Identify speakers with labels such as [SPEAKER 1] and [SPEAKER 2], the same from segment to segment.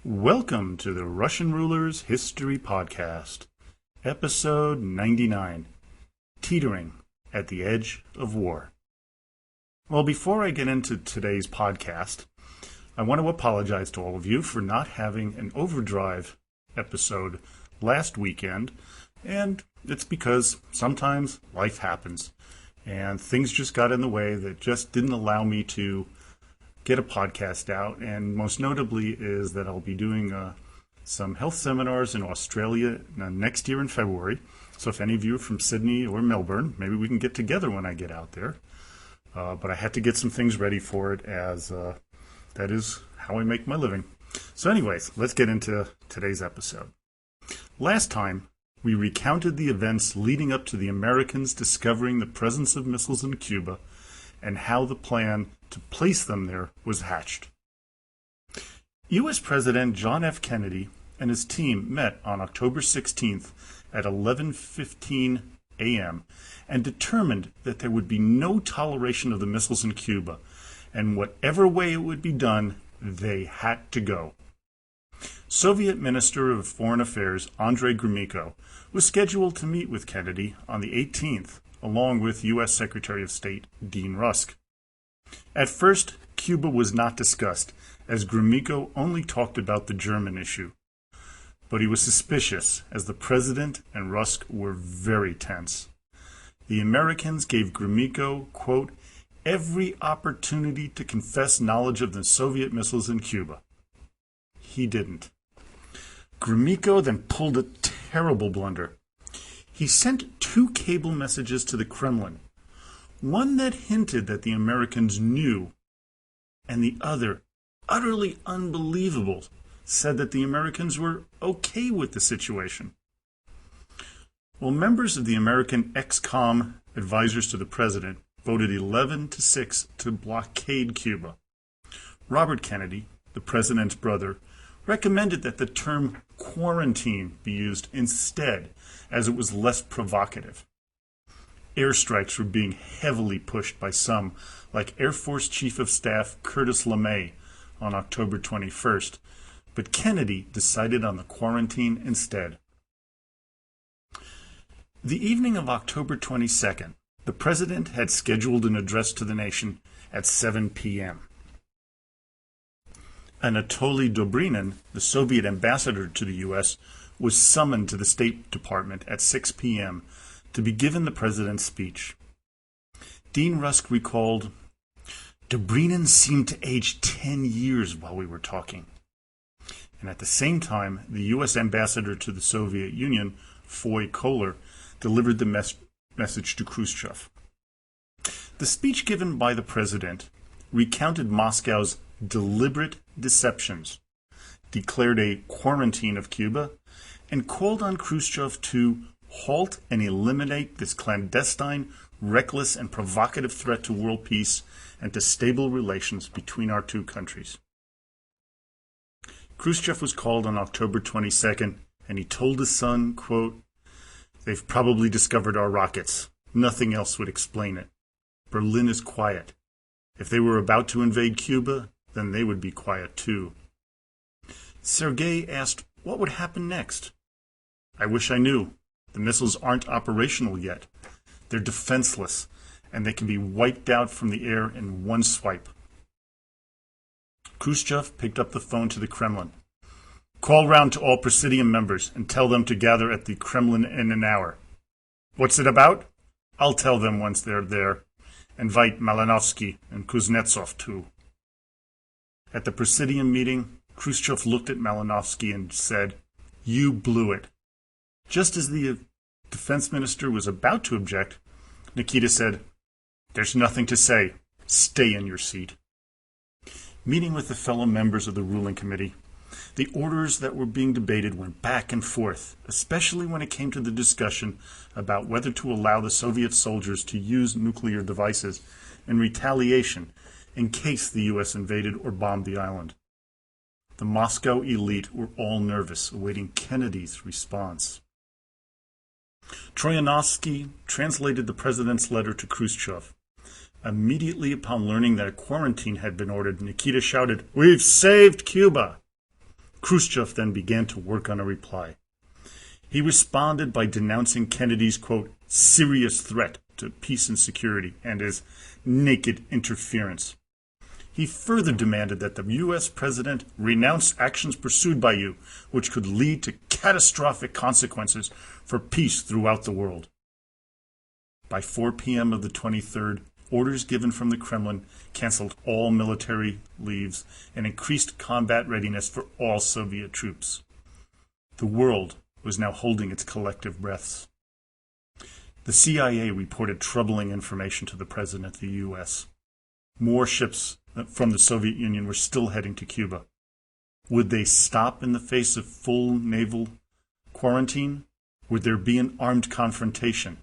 [SPEAKER 1] Welcome to the Russian Rulers History Podcast, Episode 99, Teetering at the Edge of War. Well, before I get into today's podcast, I want to apologize to all of you for not having an Overdrive episode last weekend, and it's because sometimes life happens, and things just got in the way that just didn't allow me to get a podcast out, and most notably is that I'll be doing some health seminars in Australia next year in February. So if any of you are from Sydney or Melbourne, maybe we can get together when I get out there. But I had to get some things ready for it, as that is how I make my living. So anyways, let's get into today's episode. Last time, we recounted the events leading up to the Americans discovering the presence of missiles in Cuba and how the plan to place them there was hatched. U.S. President John F. Kennedy and his team met on October 16th at 11:15 a.m. and determined that there would be no toleration of the missiles in Cuba, and whatever way it would be done, they had to go. Soviet Minister of Foreign Affairs Andrei Gromyko was scheduled to meet with Kennedy on the 18th, along with U.S. Secretary of State Dean Rusk. At first, Cuba was not discussed, as Gromyko only talked about the German issue. But he was suspicious, as the President and Rusk were very tense. The Americans gave Gromyko, quote, every opportunity to confess knowledge of the Soviet missiles in Cuba. He didn't. Gromyko then pulled a terrible blunder. He sent two cable messages to the Kremlin, one that hinted that the Americans knew, and the other, utterly unbelievable, said that the Americans were okay with the situation. Well, members of the American ex-com advisors to the president voted 11-6 to blockade Cuba. Robert Kennedy, the president's brother, recommended that the term quarantine be used instead, as it was less provocative. Airstrikes were being heavily pushed by some, like Air Force Chief of Staff Curtis LeMay on October 21st, but Kennedy decided on the quarantine instead. The evening of October 22nd, the president had scheduled an address to the nation at 7 p.m. Anatoly Dobrynin, the Soviet ambassador to the U.S., was summoned to the State Department at 6 p.m. to be given the president's speech. Dean Rusk recalled, Dobrynin seemed to age 10 years while we were talking. And at the same time, the U.S. ambassador to the Soviet Union, Foy Kohler, delivered the message to Khrushchev. The speech given by the president recounted Moscow's deliberate deceptions, declared a quarantine of Cuba, and called on Khrushchev to halt and eliminate this clandestine, reckless, and provocative threat to world peace and to stable relations between our two countries. Khrushchev was called on October 22nd, and he told his son, quote, they've probably discovered our rockets. Nothing else would explain it. Berlin is quiet. If they were about to invade Cuba, then they would be quiet too. Sergei asked what would happen next. I wish I knew. The missiles aren't operational yet. They're defenseless, and they can be wiped out from the air in one swipe. Khrushchev picked up the phone to the Kremlin. Call round to all Presidium members and tell them to gather at the Kremlin in an hour. What's it about? I'll tell them once they're there. Invite Malinovsky and Kuznetsov too. At the Presidium meeting, Khrushchev looked at Malinovsky and said, you blew it. Just as the defense minister was about to object, Nikita said, there's nothing to say. Stay in your seat. Meeting with the fellow members of the ruling committee, the orders that were being debated went back and forth, especially when it came to the discussion about whether to allow the Soviet soldiers to use nuclear devices in retaliation in case the U.S. invaded or bombed the island. The Moscow elite were all nervous, awaiting Kennedy's response. Troyanovsky translated the president's letter to Khrushchev. Immediately upon learning that a quarantine had been ordered, Nikita shouted, "We've saved Cuba!" Khrushchev then began to work on a reply. He responded by denouncing Kennedy's, quote, serious threat to peace and security and his naked interference. He further demanded that the U.S. president renounce actions pursued by you, which could lead to catastrophic consequences for peace throughout the world. By 4 p.m. of the 23rd, orders given from the Kremlin canceled all military leaves and increased combat readiness for all Soviet troops. The world was now holding its collective breaths. The CIA reported troubling information to the President of the U.S. More ships from the Soviet Union were still heading to Cuba. Would they stop in the face of full naval quarantine? Would there be an armed confrontation?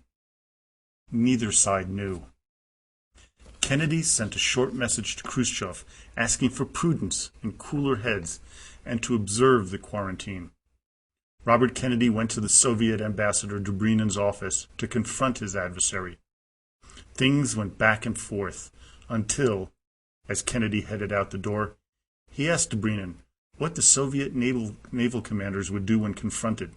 [SPEAKER 1] Neither side knew. Kennedy sent a short message to Khrushchev asking for prudence and cooler heads and to observe the quarantine. Robert Kennedy went to the Soviet ambassador Dobrynin's office to confront his adversary. Things went back and forth until, as Kennedy headed out the door, he asked Dobrynin what the Soviet naval commanders would do when confronted.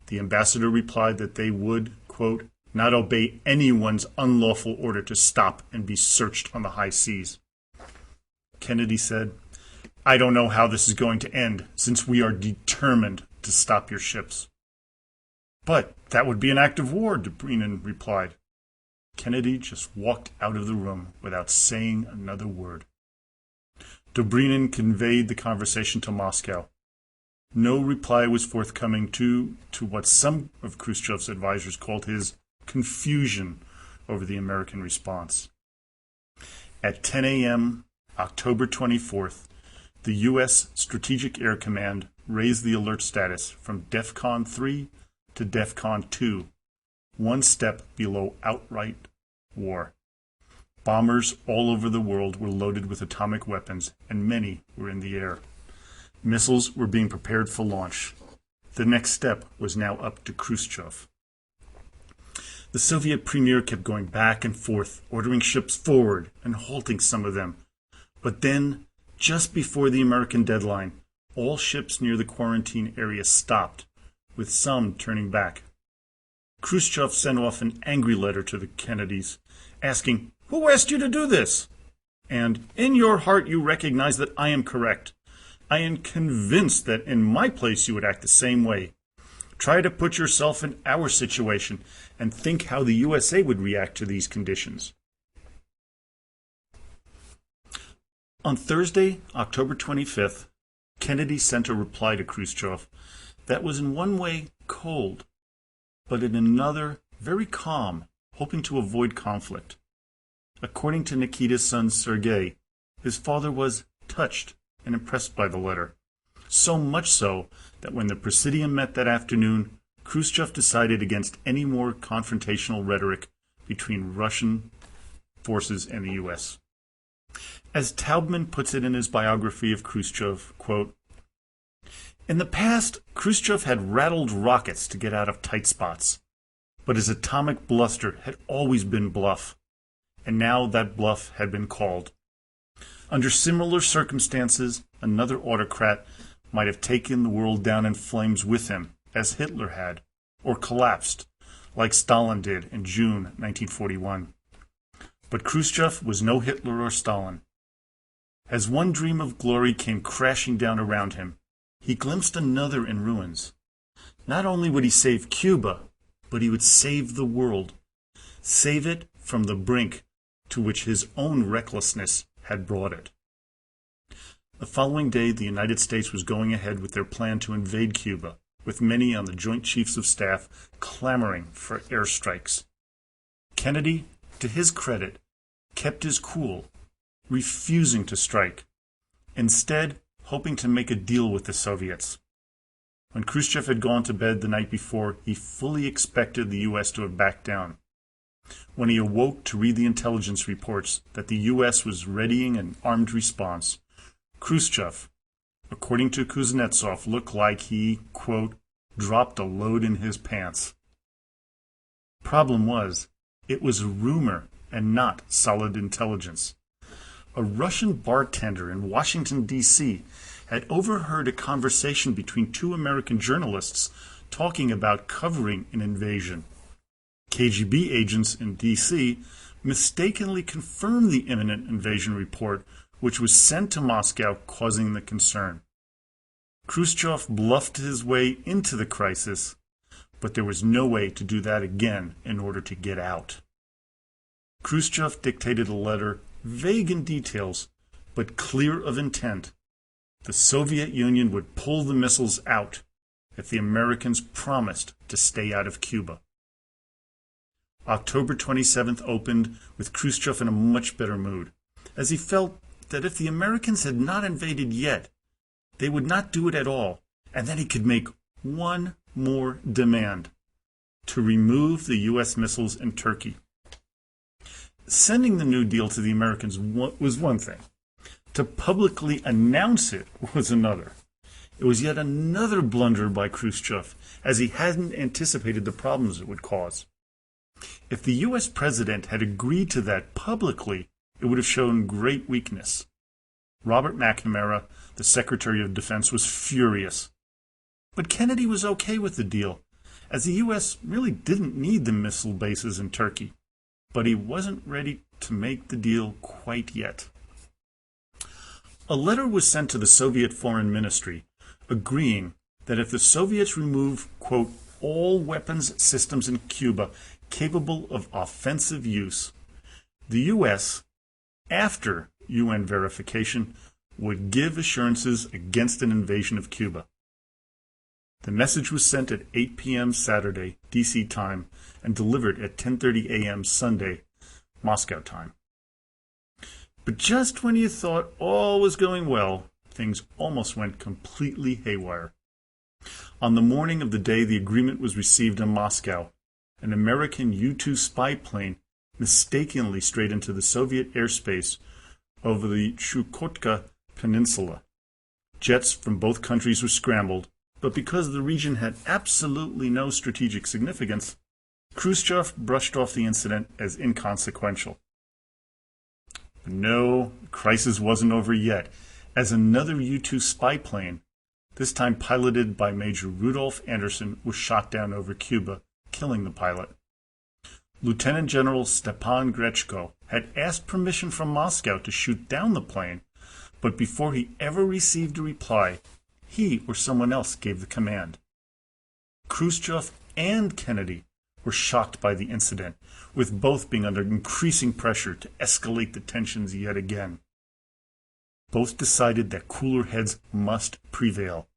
[SPEAKER 1] The ambassador replied that they would, quote, not obey anyone's unlawful order to stop and be searched on the high seas. Kennedy said, I don't know how this is going to end, since we are determined to stop your ships. But that would be an act of war, Dobrynin replied. Kennedy just walked out of the room without saying another word. Dobrynin conveyed the conversation to Moscow. No reply was forthcoming to what some of Khrushchev's advisors called his confusion over the American response. At 10 a.m., October 24th, the U.S. Strategic Air Command raised the alert status from DEFCON 3 to DEFCON 2, one step below outright war. Bombers all over the world were loaded with atomic weapons, and many were in the air. Missiles were being prepared for launch. The next step was now up to Khrushchev. The Soviet premier kept going back and forth, ordering ships forward and halting some of them. But then, just before the American deadline, all ships near the quarantine area stopped, with some turning back. Khrushchev sent off an angry letter to the Kennedys, asking, "Who asked you to do this?" And, "In your heart you recognize that I am correct. I am convinced that in my place you would act the same way. Try to put yourself in our situation and think how the USA would react to these conditions." On Thursday, October 25th, Kennedy sent a reply to Khrushchev that was in one way cold, but in another very calm, hoping to avoid conflict. According to Nikita's son Sergei, his father was touched and impressed by the letter, so much so that when the Presidium met that afternoon, Khrushchev decided against any more confrontational rhetoric between Russian forces and the U.S. As Taubman puts it in his biography of Khrushchev, quote, "In the past, Khrushchev had rattled rockets to get out of tight spots, but his atomic bluster had always been bluff, and now that bluff had been called. Under similar circumstances, another autocrat might have taken the world down in flames with him, as Hitler had, or collapsed, like Stalin did in June 1941. But Khrushchev was no Hitler or Stalin. As one dream of glory came crashing down around him, he glimpsed another in ruins. Not only would he save Cuba, but he would save the world, save it from the brink to which his own recklessness had brought it." The following day, the United States was going ahead with their plan to invade Cuba, with many on the Joint Chiefs of Staff clamoring for airstrikes. Kennedy, to his credit, kept his cool, refusing to strike, instead hoping to make a deal with the Soviets. When Khrushchev had gone to bed the night before, he fully expected the U.S. to have backed down. When he awoke to read the intelligence reports that the U.S. was readying an armed response, Khrushchev, according to Kuznetsov, looked like he, quote, dropped a load in his pants. Problem was, it was a rumor and not solid intelligence. A Russian bartender in Washington, D.C. had overheard a conversation between two American journalists talking about covering an invasion. KGB agents in D.C. mistakenly confirmed the imminent invasion report, which was sent to Moscow, causing the concern. Khrushchev bluffed his way into the crisis, but there was no way to do that again in order to get out. Khrushchev dictated a letter vague in details, but clear of intent. The Soviet Union would pull the missiles out if the Americans promised to stay out of Cuba. October 27th opened with Khrushchev in a much better mood, as he felt that if the Americans had not invaded yet, they would not do it at all, and then he could make one more demand: to remove the U.S. missiles in Turkey. Sending the New Deal to the Americans was one thing. To publicly announce it was another. It was yet another blunder by Khrushchev, as he hadn't anticipated the problems it would cause. If the U.S. president had agreed to that publicly, it would have shown great weakness. Robert McNamara, the Secretary of Defense, was furious. But Kennedy was okay with the deal, as the U.S. really didn't need the missile bases in Turkey. But he wasn't ready to make the deal quite yet. A letter was sent to the Soviet Foreign Ministry, agreeing that if the Soviets remove, quote, all weapons systems in Cuba capable of offensive use, the U.S., after UN verification, would give assurances against an invasion of Cuba. The message was sent at 8 p.m. Saturday, D.C. time, and delivered at 10:30 a.m. Sunday, Moscow time. But just when you thought all was going well, things almost went completely haywire. On the morning of the day the agreement was received in Moscow, an American U-2 spy plane mistakenly strayed into the Soviet airspace over the Chukotka Peninsula. Jets from both countries were scrambled, but because the region had absolutely no strategic significance, Khrushchev brushed off the incident as inconsequential. But no, the crisis wasn't over yet, as another U-2 spy plane, this time piloted by Major Rudolf Anderson, was shot down over Cuba, killing the pilot. Lieutenant General Stepan Grechko had asked permission from Moscow to shoot down the plane, but before he ever received a reply, he or someone else gave the command. Khrushchev and Kennedy were shocked by the incident, with both being under increasing pressure to escalate the tensions yet again. Both decided that cooler heads must prevail.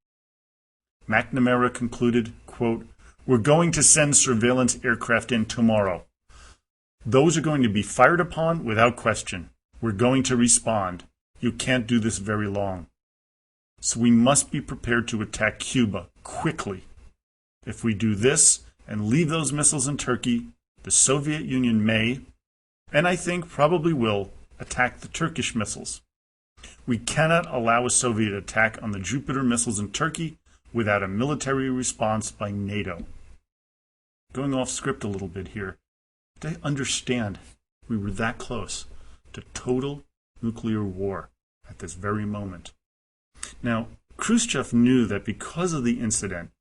[SPEAKER 1] McNamara concluded, quote, "We're going to send surveillance aircraft in tomorrow. Those are going to be fired upon without question. We're going to respond. You can't do this very long. So we must be prepared to attack Cuba quickly. If we do this and leave those missiles in Turkey, the Soviet Union may, and I think probably will, attack the Turkish missiles. We cannot allow a Soviet attack on the Jupiter missiles in Turkey without a military response by NATO." Going off script a little bit here, they understand we were that close to total nuclear war at this very moment. Now, Khrushchev knew that because of the incident,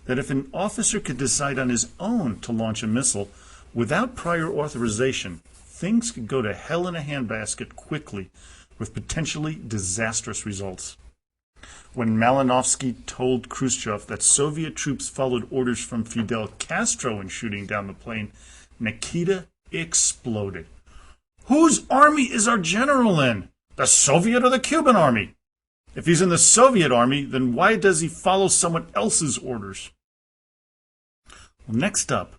[SPEAKER 1] that if an officer could decide on his own to launch a missile without prior authorization, things could go to hell in a handbasket quickly, with potentially disastrous results. When Malinovsky told Khrushchev that Soviet troops followed orders from Fidel Castro in shooting down the plane, Nikita exploded. "Whose army is our general in? The Soviet or the Cuban army? If he's in the Soviet army, then why does he follow someone else's orders?" Well, next up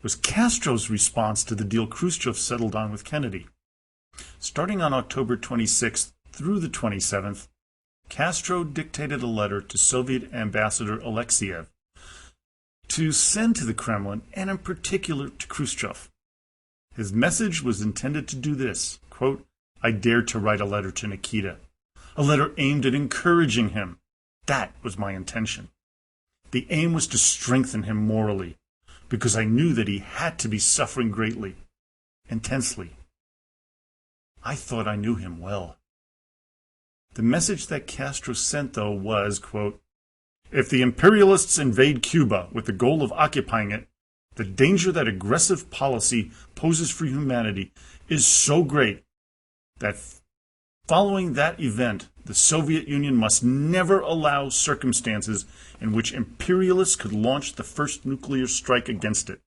[SPEAKER 1] was Castro's response to the deal Khrushchev settled on with Kennedy. Starting on October 26th through the 27th, Castro dictated a letter to Soviet Ambassador Alexeyev to send to the Kremlin, and in particular to Khrushchev. His message was intended to do this, quote, "I dared to write a letter to Nikita, a letter aimed at encouraging him. That was my intention. The aim was to strengthen him morally, because I knew that he had to be suffering greatly, intensely. I thought I knew him well." The message that Castro sent, though, was, quote, "If the imperialists invade Cuba with the goal of occupying it, the danger that aggressive policy poses for humanity is so great that following that event, the Soviet Union must never allow circumstances in which imperialists could launch the first nuclear strike against it.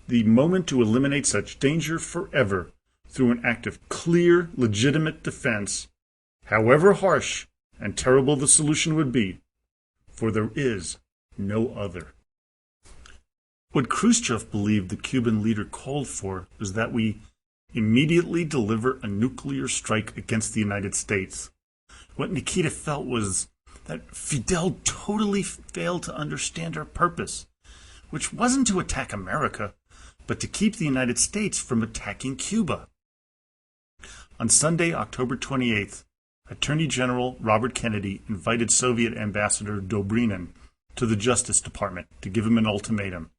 [SPEAKER 1] The moment to eliminate such danger forever through an act of clear, legitimate defense, however harsh and terrible the solution would be, for there is no other." What Khrushchev believed the Cuban leader called for was that we immediately deliver a nuclear strike against the United States. What Nikita felt was that Fidel totally failed to understand our purpose, which wasn't to attack America, but to keep the United States from attacking Cuba. On Sunday, October 28th, Attorney General Robert Kennedy invited Soviet Ambassador Dobrynin to the Justice Department to give him an ultimatum.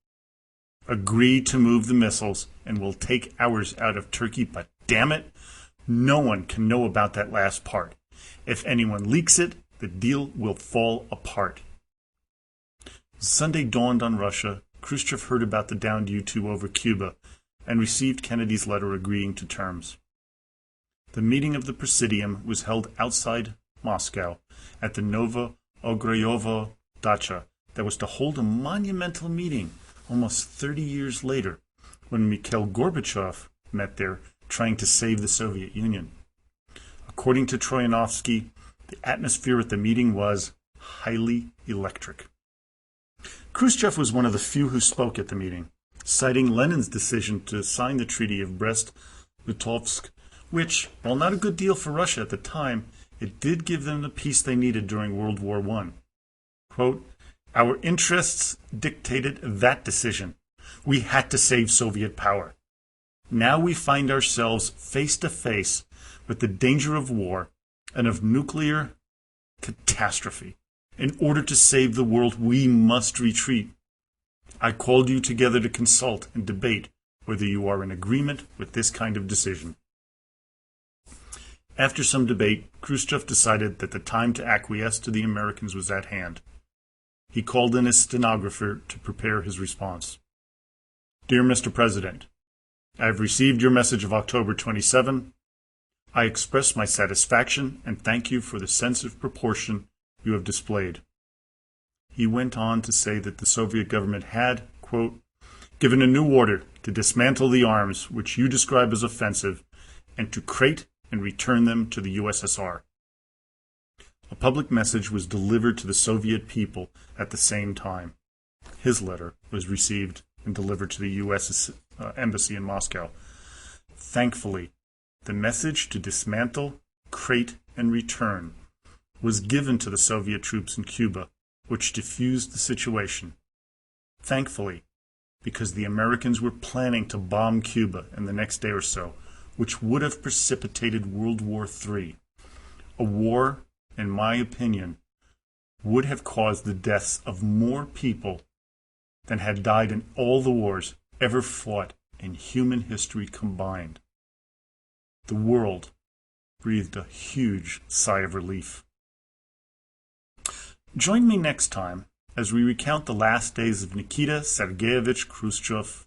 [SPEAKER 1] Agree to move the missiles and we'll take ours out of Turkey, but damn it, no one can know about that last part. If anyone leaks it, the deal will fall apart. Sunday dawned on Russia. Khrushchev heard about the downed U-2 over Cuba and received Kennedy's letter agreeing to terms. The meeting of the Presidium was held outside Moscow at the Novo-Ograyovo dacha that was to hold a monumental meeting almost 30 years later when Mikhail Gorbachev met there trying to save the Soviet Union. According to Troyanovsky, the atmosphere at the meeting was highly electric. Khrushchev was one of the few who spoke at the meeting, citing Lenin's decision to sign the Treaty of Brest-Litovsk, which, while not a good deal for Russia at the time, it did give them the peace they needed during World War I. Quote, "Our interests dictated that decision. We had to save Soviet power. Now we find ourselves face to face with the danger of war and of nuclear catastrophe. In order to save the world, we must retreat. I called you together to consult and debate whether you are in agreement with this kind of decision." After some debate, Khrushchev decided that the time to acquiesce to the Americans was at hand. He called in his stenographer to prepare his response. "Dear Mr. President, I have received your message of October 27. I express my satisfaction and thank you for the sense of proportion you have displayed." He went on to say that the Soviet government had, quote, "given a new order to dismantle the arms which you describe as offensive and to crate and return them to the USSR. A public message was delivered to the Soviet people at the same time. His letter was received and delivered to the U.S. Embassy in Moscow. Thankfully, the message to dismantle, crate, and return was given to the Soviet troops in Cuba, which diffused the situation. Thankfully, because the Americans were planning to bomb Cuba in the next day or so, which would have precipitated World War III. A war, in my opinion, would have caused the deaths of more people than had died in all the wars ever fought in human history combined. The world breathed a huge sigh of relief. Join me next time as we recount the last days of Nikita Sergeyevich Khrushchev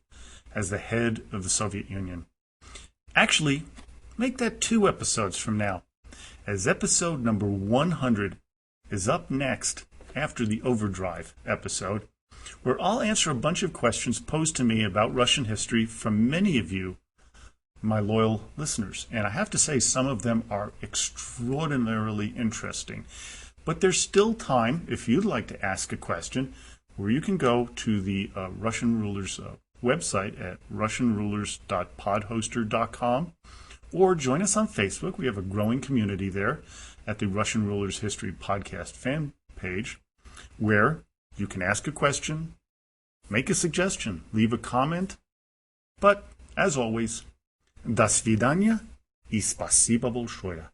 [SPEAKER 1] as the head of the Soviet Union. Actually, make that 2 episodes from now, as episode number 100 is up next after the Overdrive episode, where I'll answer a bunch of questions posed to me about Russian history from many of you, my loyal listeners. And I have to say, some of them are extraordinarily interesting. But there's still time, if you'd like to ask a question, where you can go to the Russian Rulers website at russianrulers.podhoster.com, or join us on Facebook. We have a growing community there at the Russian Rulers History Podcast fan page, where you can ask a question, make a suggestion, leave a comment. But, as always, до свидания и спасибо большое.